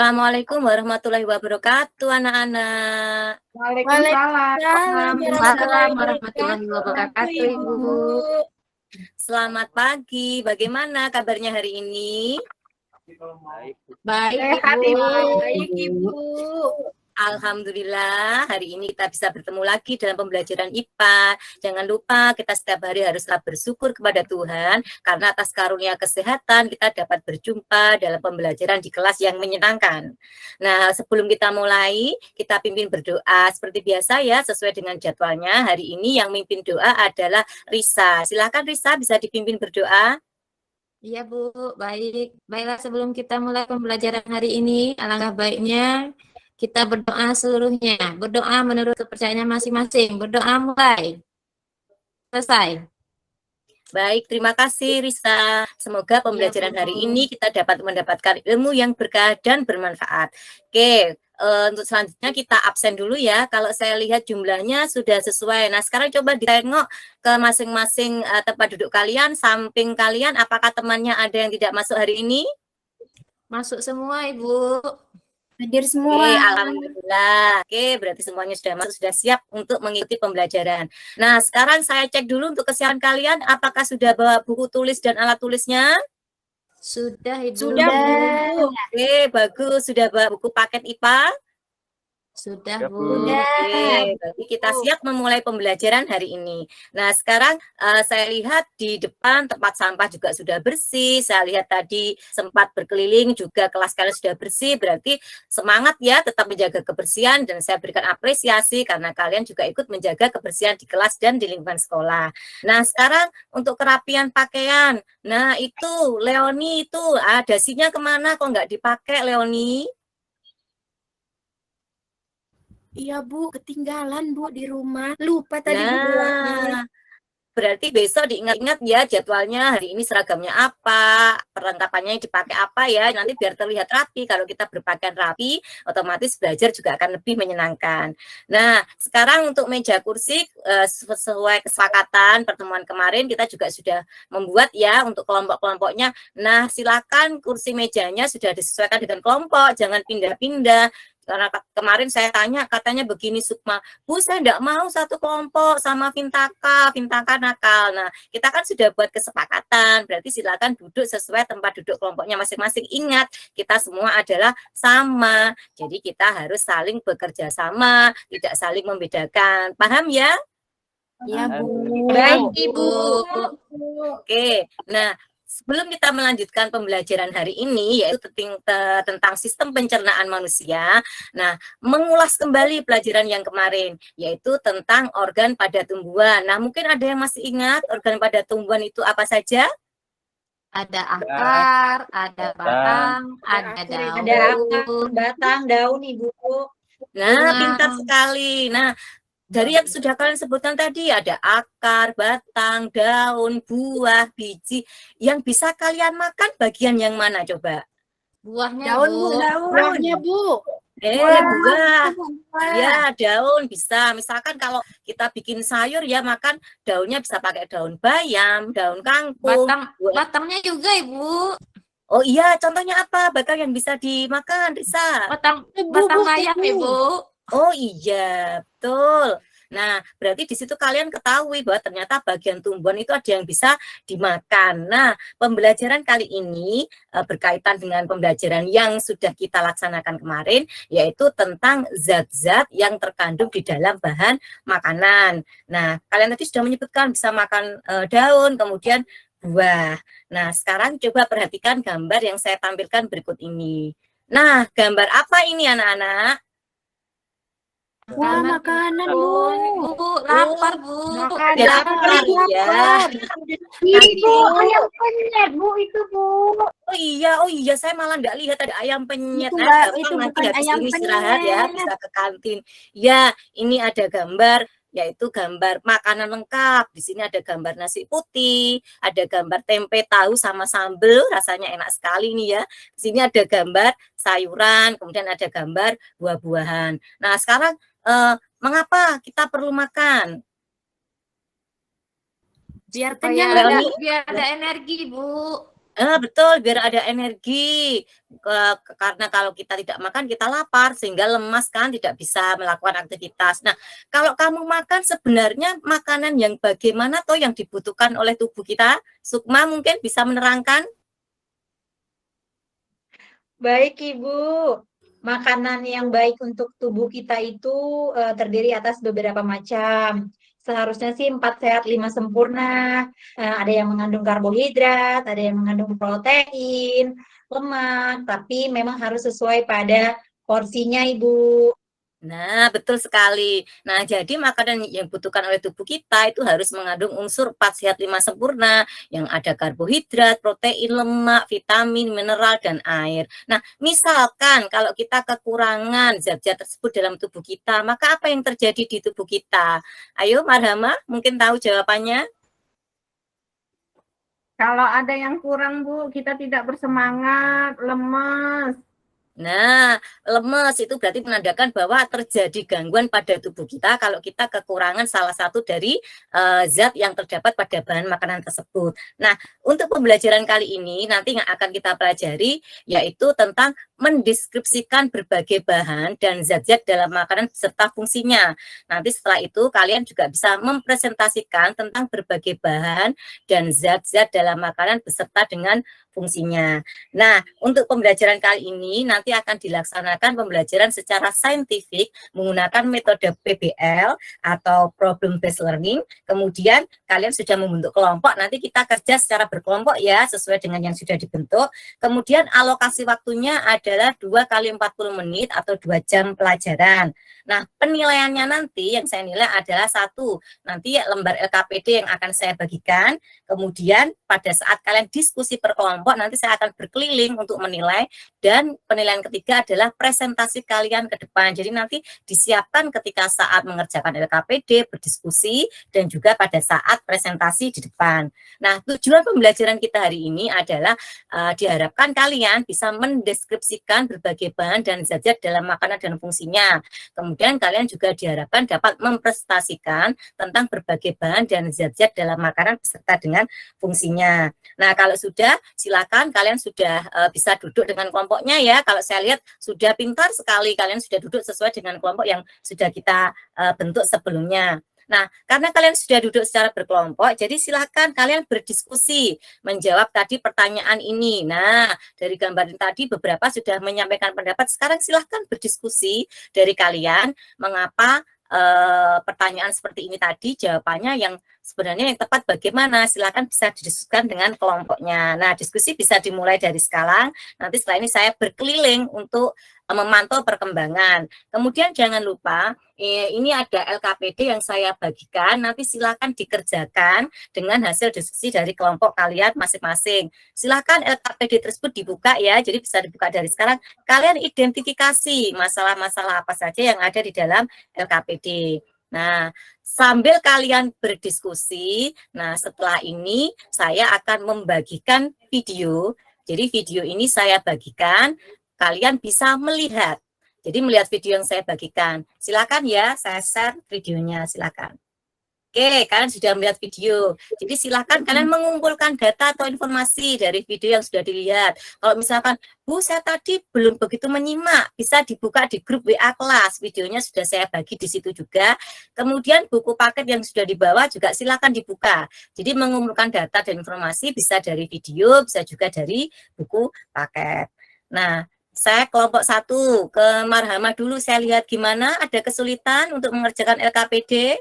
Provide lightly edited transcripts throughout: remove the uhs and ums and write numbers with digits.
Assalamualaikum warahmatullahi wabarakatuh, anak-anak. Waalaikumsalam Waalaikumsalam warahmatullahi wabarakatuh, Ibu. Selamat pagi. Bagaimana kabarnya hari ini? Baik, Sehat, Ibu. Ibu. Baik, Ibu. Alhamdulillah, hari ini kita bisa bertemu lagi dalam pembelajaran IPA. Jangan lupa kita setiap hari haruslah bersyukur kepada Tuhan, karena atas karunia kesehatan kita dapat berjumpa dalam pembelajaran di kelas yang menyenangkan. Nah, sebelum kita mulai, kita pimpin berdoa seperti biasa ya, sesuai dengan jadwalnya. Hari ini yang mimpin doa adalah Risa. Silakan Risa, bisa dipimpin berdoa. Iya, Bu. Baik. Baiklah, sebelum kita mulai pembelajaran hari ini, alangkah baiknya kita berdoa seluruhnya. Berdoa menurut kepercayaan masing-masing. Berdoa mulai. Selesai. Baik, terima kasih Risa. Semoga pembelajaran Bu. hari ini kita dapat mendapatkan ilmu yang berkah dan bermanfaat. Oke, untuk selanjutnya kita absen dulu ya. Kalau saya lihat jumlahnya sudah sesuai. Nah, sekarang coba ditengok ke masing-masing tempat duduk kalian, samping kalian, apakah temannya ada yang tidak masuk hari ini? Masuk semua, Ibu. Hadir semua. Oke, alhamdulillah. Oke, berarti semuanya sudah masuk, sudah siap untuk mengikuti pembelajaran. Nah, sekarang saya cek dulu untuk kesiapan kalian, apakah sudah bawa buku tulis dan alat tulisnya? Sudah, Ibu. Sudah, Bu. Oke, bagus. Sudah bawa buku paket IPA? Sudah, Bu. Oke, berarti kita siap memulai pembelajaran hari ini. Nah, sekarang saya lihat di depan tempat sampah juga sudah bersih. Saya lihat tadi sempat berkeliling juga kelas kalian sudah bersih. Berarti semangat ya, tetap menjaga kebersihan dan saya berikan apresiasi karena kalian juga ikut menjaga kebersihan di kelas dan di lingkungan sekolah. Nah, sekarang untuk kerapian pakaian. Nah, itu Leoni itu dasinya kemana kok nggak dipakai Leoni? Iya, Bu, ketinggalan, Bu, di rumah. Lupa tadi bawanya. Berarti besok diingat-ingat ya jadwalnya hari ini seragamnya apa, perlengkapannya dipakai apa ya, nanti biar terlihat rapi. Kalau kita berpakaian rapi, otomatis belajar juga akan lebih menyenangkan. Nah, sekarang untuk meja kursi sesuai kesepakatan pertemuan kemarin kita juga sudah membuat ya untuk kelompok-kelompoknya. Nah, silakan kursi mejanya sudah disesuaikan dengan kelompok, jangan pindah-pindah. Karena kemarin saya tanya, katanya begini Sukma, Bu, saya enggak mau satu kelompok sama Vintaka nakal. Nah, kita kan sudah buat kesepakatan, berarti silakan duduk sesuai tempat duduk kelompoknya masing-masing. Ingat, kita semua adalah sama, jadi kita harus saling bekerja sama, tidak saling membedakan. Paham ya? Iya, Bu. Baik, Ibu. Oke, nah sebelum kita melanjutkan pembelajaran hari ini, yaitu tentang sistem pencernaan manusia, nah, mengulas kembali pelajaran yang kemarin, yaitu tentang organ pada tumbuhan. Nah, mungkin ada yang masih ingat organ pada tumbuhan itu apa saja? Ada akar, ada batang, ada daun. Ada akar, batang, daun, Ibu. Nah, pintar sekali. Nah, dari yang sudah kalian sebutkan tadi, ada akar, batang, daun, buah, biji. Yang bisa kalian makan bagian yang mana coba? Buahnya, Daun, Bu. Bu, daun. Buahnya, Bu. Buah. Ya, daun bisa. Misalkan kalau kita bikin sayur ya makan daunnya bisa pakai daun bayam, daun kangkung. Batangnya juga, Ibu. Oh iya, contohnya apa? Batang yang bisa dimakan, Risa? Batang bayam, Ibu. Oh iya, betul. Nah, berarti di situ kalian ketahui bahwa ternyata bagian tumbuhan itu ada yang bisa dimakan. Nah, pembelajaran kali ini berkaitan dengan pembelajaran yang sudah kita laksanakan kemarin, yaitu tentang zat-zat yang terkandung di dalam bahan makanan. Nah, kalian tadi sudah menyebutkan bisa makan daun, kemudian buah. Nah, sekarang coba perhatikan gambar yang saya tampilkan berikut ini. Nah, gambar apa ini anak-anak? Wah, makanan, Bu. Lapar, Bu. Ya, lapar, ya. Itu ayam penyet, Bu, itu, Bu. Oh iya, saya malah nggak lihat ada ayam penyet. Itu, Nah, itu nanti bukan habis ayam ini istirahat ya, penyet. bisa ke kantin. Ya, ini ada gambar, yaitu gambar makanan lengkap. Di sini ada gambar nasi putih, ada gambar tempe tahu sama sambal, rasanya enak sekali nih ya. Di sini ada gambar sayuran, kemudian ada gambar buah-buahan. Nah, sekarang mengapa kita perlu makan? Biar Supaya kenyang, biar ada energi, Bu. Betul, biar ada energi. Karena kalau kita tidak makan, kita lapar, sehingga lemas kan, tidak bisa melakukan aktivitas. Nah, kalau kamu makan sebenarnya makanan yang bagaimana toh yang dibutuhkan oleh tubuh kita? Sukma mungkin bisa menerangkan? Baik, Ibu. Makanan yang baik untuk tubuh kita itu terdiri atas beberapa macam. Seharusnya sih 4 sehat 5 sempurna. Ada yang mengandung karbohidrat, ada yang mengandung protein, lemak, tapi memang harus sesuai pada porsinya, Ibu. Nah, betul sekali. Nah, jadi makanan yang dibutuhkan oleh tubuh kita itu harus mengandung unsur 4 sehat 5 sempurna yang ada karbohidrat, protein, lemak, vitamin, mineral, dan air. Nah, misalkan kalau kita kekurangan zat-zat tersebut dalam tubuh kita, maka apa yang terjadi di tubuh kita? Ayo, Marhama, mungkin tahu jawabannya? Kalau ada yang kurang, Bu, kita tidak bersemangat, lemas. Nah, lemes itu berarti menandakan bahwa terjadi gangguan pada tubuh kita kalau kita kekurangan salah satu dari zat yang terdapat pada bahan makanan tersebut. Nah, untuk pembelajaran kali ini nanti yang akan kita pelajari yaitu tentang mendeskripsikan berbagai bahan dan zat-zat dalam makanan beserta fungsinya. Nanti setelah itu kalian juga bisa mempresentasikan tentang berbagai bahan dan zat-zat dalam makanan beserta dengan fungsinya. Nah, untuk pembelajaran kali ini nanti akan dilaksanakan pembelajaran secara saintifik menggunakan metode PBL atau Problem Based Learning. Kemudian kalian sudah membentuk kelompok, nanti kita kerja secara berkelompok ya, sesuai dengan yang sudah dibentuk. Kemudian alokasi waktunya adalah 2 kali 40 menit atau 2 jam pelajaran. Nah, penilaiannya nanti yang saya nilai adalah 1, nanti lembar LKPD yang akan saya bagikan. Kemudian pada saat kalian diskusi per kelompok, nanti saya akan berkeliling untuk menilai, dan penilaian ketiga adalah presentasi kalian ke depan. Jadi nanti disiapkan ketika saat mengerjakan LKPD, berdiskusi, dan juga pada saat presentasi di depan. Nah, tujuan pembelajaran kita hari ini adalah diharapkan kalian bisa mendeskripsikan berbagai bahan dan zat-zat dalam makanan dan fungsinya. Kemudian kalian juga diharapkan dapat mempresentasikan tentang berbagai bahan dan zat-zat dalam makanan beserta dengan fungsinya. Nah, kalau sudah, silakan kalian sudah bisa duduk dengan kelompoknya ya. Kalau saya lihat sudah pintar sekali, kalian sudah duduk sesuai dengan kelompok yang sudah kita bentuk sebelumnya. Nah, karena kalian sudah duduk secara berkelompok, jadi silakan kalian berdiskusi menjawab tadi pertanyaan ini. Nah, dari gambar tadi beberapa sudah menyampaikan pendapat, sekarang silakan berdiskusi dari kalian mengapa pertanyaan seperti ini tadi, jawabannya yang sebenarnya yang tepat bagaimana, silakan bisa didiskusikan dengan kelompoknya. Nah, diskusi bisa dimulai dari sekarang, nanti setelah ini saya berkeliling untuk memantau perkembangan. Kemudian jangan lupa, ini ada LKPD yang saya bagikan, nanti silakan dikerjakan dengan hasil diskusi dari kelompok kalian masing-masing. Silakan LKPD tersebut dibuka ya, jadi bisa dibuka dari sekarang. Kalian identifikasi masalah-masalah apa saja yang ada di dalam LKPD. Nah, sambil kalian berdiskusi, nah setelah ini saya akan membagikan video. Jadi video ini saya bagikan, kalian bisa melihat. Jadi melihat video yang saya bagikan. Silakan ya, saya share videonya, silakan. Oke, kalian sudah melihat video. Jadi silakan kalian mengumpulkan data atau informasi dari video yang sudah dilihat. Kalau misalkan, Bu, saya tadi belum begitu menyimak, bisa dibuka di grup WA kelas. Videonya sudah saya bagi di situ juga. Kemudian buku paket yang sudah dibawa juga silakan dibuka. Jadi mengumpulkan data dan informasi bisa dari video, bisa juga dari buku paket. Nah, saya kelompok 1 ke Marhama dulu, saya lihat gimana, ada kesulitan untuk mengerjakan LKPD?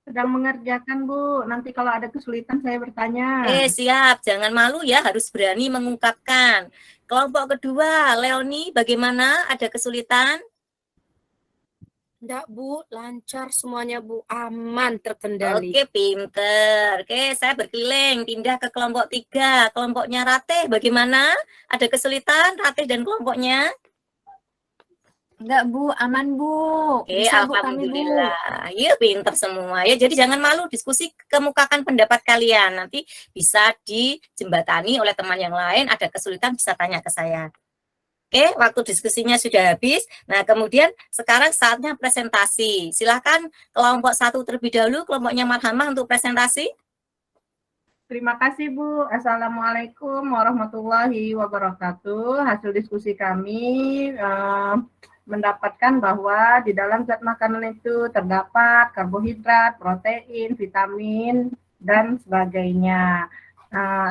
Sedang mengerjakan, Bu. Nanti kalau ada kesulitan saya bertanya. Siap, jangan malu ya, harus berani mengungkapkan. Kelompok kedua, Leoni, bagaimana? Ada kesulitan? Enggak, Bu. Lancar semuanya, Bu. Aman, terkendali. Oke, pinter. Oke, saya berkeliling, pindah ke kelompok 3. Kelompoknya Ratih, bagaimana? Ada kesulitan, Ratih dan kelompoknya? Enggak, Bu. Aman, Bu. Oke, Bisa, Bu, kami, Bu. alhamdulillah. Iya, pinter semua ya. Jadi jangan malu, diskusi, kemukakan pendapat kalian. Nanti bisa dijembatani oleh teman yang lain, ada kesulitan bisa tanya ke saya. Oke, waktu diskusinya sudah habis. Nah, kemudian sekarang saatnya presentasi. Silakan kelompok 1 terlebih dahulu, kelompoknya Marhamah untuk presentasi. Terima kasih Bu. Assalamualaikum warahmatullahi wabarakatuh. Hasil diskusi kami mendapatkan bahwa di dalam zat makanan itu terdapat karbohidrat, protein, vitamin, dan sebagainya.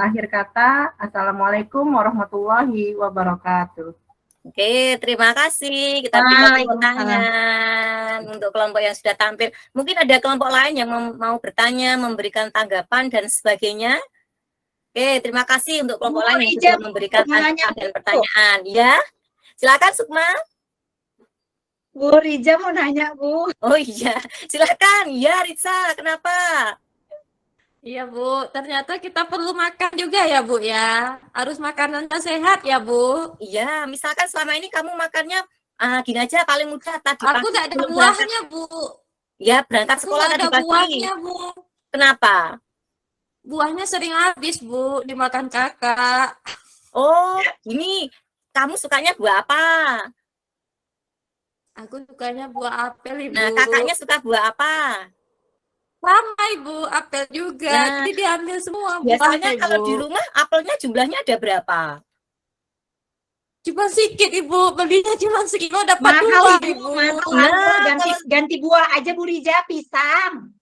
Akhir kata, Assalamualaikum warahmatullahi wabarakatuh. Oke, terima kasih. Kita berikan tepuk tangan untuk kelompok yang sudah tampil. Mungkin ada kelompok lain yang mau bertanya, memberikan tanggapan dan sebagainya. Oke, terima kasih untuk kelompok lain yang sudah memberikan tanggapan dan pertanyaan. Ya, silakan Sukma. Bu Rija mau nanya, Bu. Oh iya, silakan. Ya, Ritsa, kenapa? Iya Bu, ternyata kita perlu makan juga ya Bu ya. Harus makanannya sehat ya Bu. Iya, misalkan selama ini kamu makannya gini aja paling mudah tadi Aku pagi nggak ada sebelum buahnya Bu. Ya, berangkat Aku sekolah nggak tadi ada pagi. buahnya Bu. Kenapa? Buahnya sering habis Bu, dimakan kakak. Oh, ini kamu sukanya buah apa? Aku sukanya buah apel Ibu. Nah, kakaknya suka buah apa? Sama Ibu, apel juga. Nah, Jadi diambil semua biasanya buahnya, kalau Ibu. di rumah apelnya jumlahnya ada berapa? Cuma sedikit Ibu, belinya cuma sekilo dapat Mahal, dua Ibu, Ibu. mahal. Ganti buah aja Bu Rija, pisang.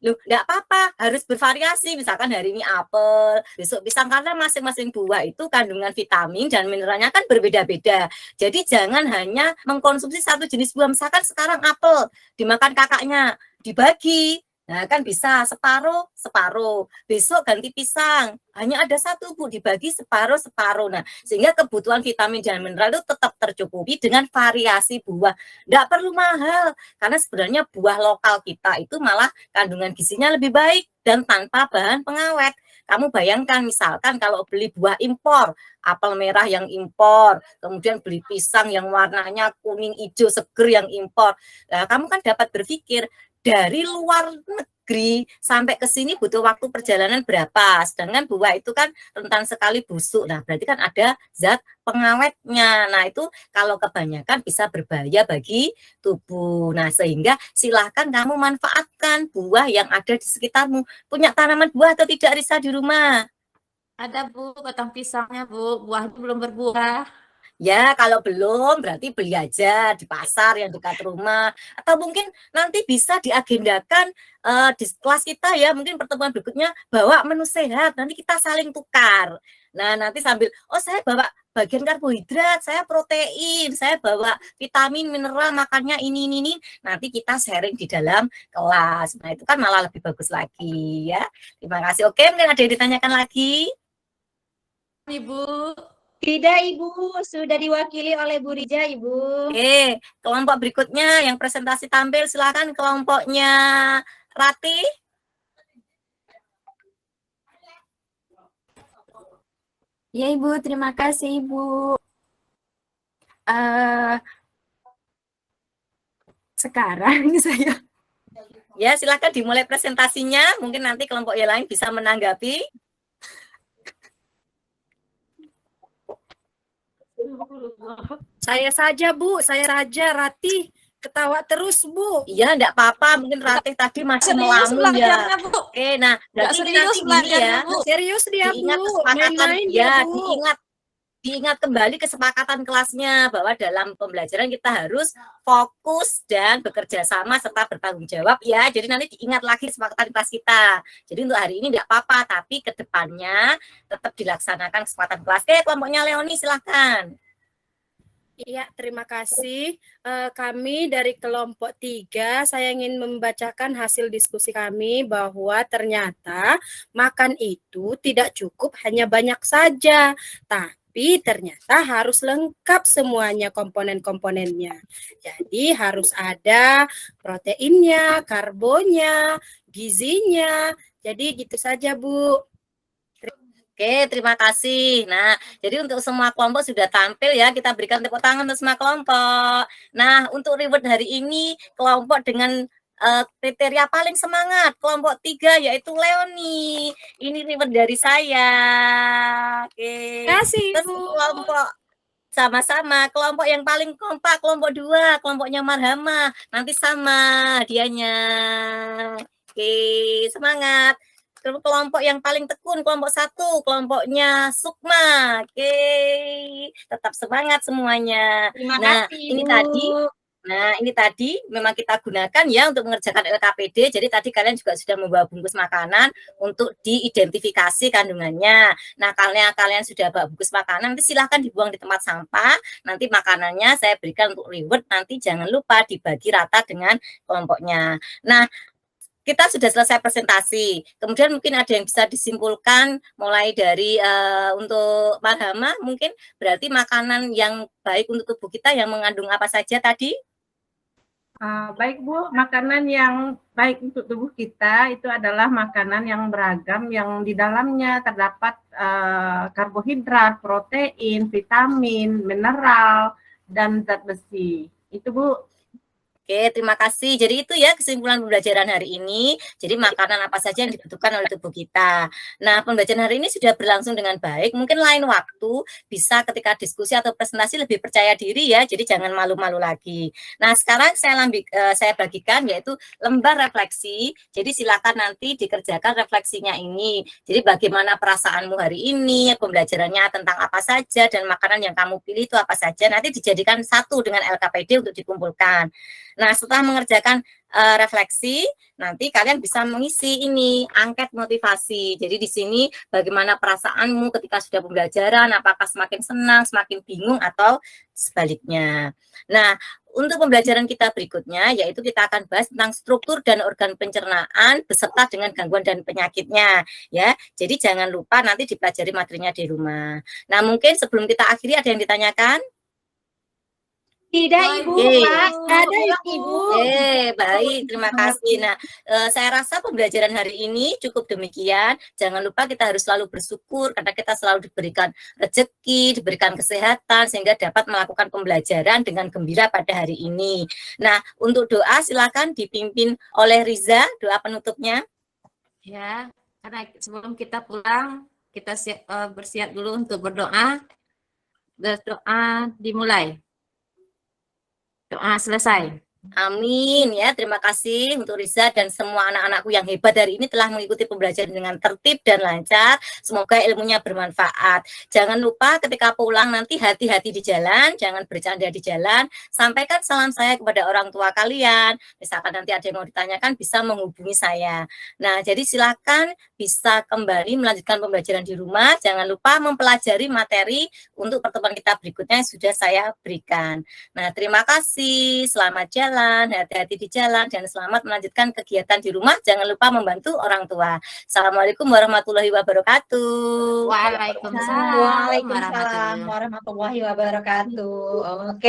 Loh, nggak apa-apa, harus bervariasi. Misalkan hari ini apel, besok pisang, karena masing-masing buah itu kandungan vitamin dan mineralnya kan berbeda-beda. Jadi jangan hanya mengkonsumsi satu jenis buah. Misalkan sekarang apel, dimakan kakaknya, dibagi. Nah, kan bisa separuh. Besok ganti pisang. Hanya ada satu, Bu, dibagi separuh. Nah, sehingga kebutuhan vitamin dan mineral itu tetap tercukupi dengan variasi buah. Nggak perlu mahal, karena sebenarnya buah lokal kita itu malah kandungan gizinya lebih baik dan tanpa bahan pengawet. Kamu bayangkan misalkan kalau beli buah impor, apel merah yang impor, kemudian beli pisang yang warnanya kuning hijau seger yang impor. Nah, kamu kan dapat berpikir, dari luar negeri sampai ke sini butuh waktu perjalanan berapa, sedangkan buah itu kan rentan sekali busuk. Nah, berarti kan ada zat pengawetnya. Nah, itu kalau kebanyakan bisa berbahaya bagi tubuh. Nah, sehingga silahkan kamu manfaatkan buah yang ada di sekitarmu. Punya tanaman buah atau tidak, Risa, di rumah? Ada Bu, batang pisangnya Bu, buahnya belum berbuah. Ya, kalau belum berarti beli aja di pasar yang dekat rumah. Atau mungkin nanti bisa diagendakan di kelas kita ya, mungkin pertemuan berikutnya bawa menu sehat, nanti kita saling tukar. Nah, nanti sambil, oh saya bawa bagian karbohidrat, saya protein, saya bawa vitamin, mineral, makannya ini. Nanti kita sharing di dalam kelas. Nah, itu kan malah lebih bagus lagi ya. Terima kasih. Oke, mungkin ada yang ditanyakan lagi? Ibu. Tidak, Ibu. Sudah diwakili oleh Bu Rija, Ibu. Oke, kelompok berikutnya yang presentasi tampil, silakan kelompoknya Rati. Ya Ibu, terima kasih Ibu. Sekarang saya. Ya, silakan dimulai presentasinya. Mungkin nanti kelompok yang lain bisa menanggapi. Saya saja Bu, saya Raja Ratih. Ketawa terus Bu. Iya, enggak apa-apa. Mungkin Ratih tadi masih melamun ya. Bu. Oke, nah berarti serius nanti gini ya. Bu. Serius dia Diingat Bu, kesepakatan main-main ya, dia Bu. diingat kembali kesepakatan kelasnya bahwa dalam pembelajaran kita harus fokus dan bekerja sama serta bertanggung jawab ya. Jadi nanti diingat lagi kesepakatan kelas kita. Jadi untuk hari ini enggak apa-apa, tapi ke depannya tetap dilaksanakan kesepakatan kelas. Oke, kelompoknya Leoni silahkan. Iya, terima kasih. Kami dari kelompok 3, saya ingin membacakan hasil diskusi kami bahwa ternyata makan itu tidak cukup hanya banyak saja, tapi ternyata harus lengkap semuanya komponen-komponennya. Jadi harus ada proteinnya, karbonnya, gizinya. Jadi gitu saja, Bu. Oke, terima kasih. Nah, jadi untuk semua kelompok sudah tampil ya, kita berikan tepuk tangan untuk semua kelompok. Nah, untuk reward hari ini, kelompok dengan kriteria paling semangat, kelompok 3 yaitu Leoni. Ini reward dari saya. Oke. Terima kasih, Terus Bu. kelompok sama-sama, kelompok yang paling kompak, kelompok 2, kelompoknya Marhama. Nanti sama hadiahnya. Oke, semangat. kelompok yang paling tekun, kelompok 1, kelompoknya Sukma. Oke, tetap semangat semuanya. Terima Nah, kasih, ini Bu. tadi Nah, ini tadi memang kita gunakan ya untuk mengerjakan LKPD. Jadi tadi kalian juga sudah membawa bungkus makanan untuk diidentifikasi kandungannya. Nah, kalau kalian sudah bawa bungkus makanan, nanti silahkan dibuang di tempat sampah. Nanti makanannya saya berikan untuk reward. Nanti jangan lupa dibagi rata dengan kelompoknya. Nah, kita sudah selesai presentasi. Kemudian mungkin ada yang bisa disimpulkan mulai dari untuk Marhama, mungkin berarti makanan yang baik untuk tubuh kita yang mengandung apa saja tadi? Baik Bu, makanan yang baik untuk tubuh kita itu adalah makanan yang beragam, yang di dalamnya terdapat karbohidrat, protein, vitamin, mineral, dan zat besi. Itu Bu. Oke, terima kasih. Jadi itu ya kesimpulan pembelajaran hari ini. Jadi makanan apa saja yang dibutuhkan oleh tubuh kita. Nah, pembelajaran hari ini sudah berlangsung dengan baik. Mungkin lain waktu bisa ketika diskusi atau presentasi lebih percaya diri ya. Jadi jangan malu-malu lagi. Nah, sekarang saya bagikan yaitu lembar refleksi. Jadi silakan nanti dikerjakan refleksinya ini. Jadi bagaimana perasaanmu hari ini, pembelajarannya tentang apa saja, dan makanan yang kamu pilih itu apa saja. Nanti dijadikan satu dengan LKPD untuk dikumpulkan. Nah, setelah mengerjakan refleksi, nanti kalian bisa mengisi ini angket motivasi. Jadi di sini bagaimana perasaanmu ketika sudah pembelajaran, apakah semakin senang, semakin bingung, atau sebaliknya. Nah, untuk pembelajaran kita berikutnya, yaitu kita akan bahas tentang struktur dan organ pencernaan beserta dengan gangguan dan penyakitnya. Ya, jadi jangan lupa nanti dipelajari materinya di rumah. Nah, mungkin sebelum kita akhiri ada yang ditanyakan? Tidak, Ibu. Ada, Ibu. Baik, terima kasih. Nah, saya rasa pembelajaran hari ini cukup demikian. Jangan lupa kita harus selalu bersyukur karena kita selalu diberikan rezeki, diberikan kesehatan sehingga dapat melakukan pembelajaran dengan gembira pada hari ini. Nah, untuk doa silakan dipimpin oleh Riza, doa penutupnya. Ya, karena sebelum kita pulang, kita bersiap dulu untuk berdoa. Berdoa dimulai. Doa selesai. Amin ya, terima kasih untuk Riza dan semua anak-anakku yang hebat hari ini telah mengikuti pembelajaran dengan tertib dan lancar. Semoga ilmunya bermanfaat. Jangan lupa ketika pulang nanti hati-hati di jalan, jangan bercanda di jalan. Sampaikan salam saya kepada orang tua kalian. Misalkan nanti ada yang mau ditanyakan bisa menghubungi saya. Nah, jadi silakan bisa kembali melanjutkan pembelajaran di rumah. Jangan lupa mempelajari materi untuk pertemuan kita berikutnya yang sudah saya berikan. Nah, terima kasih. Selamat jalan. Hati-hati di jalan dan selamat melanjutkan kegiatan di rumah. Jangan lupa membantu orang tua. Assalamualaikum warahmatullahi wabarakatuh. Waalaikumsalam Waalaikumsalam warahmatullahi wabarakatuh. Oke.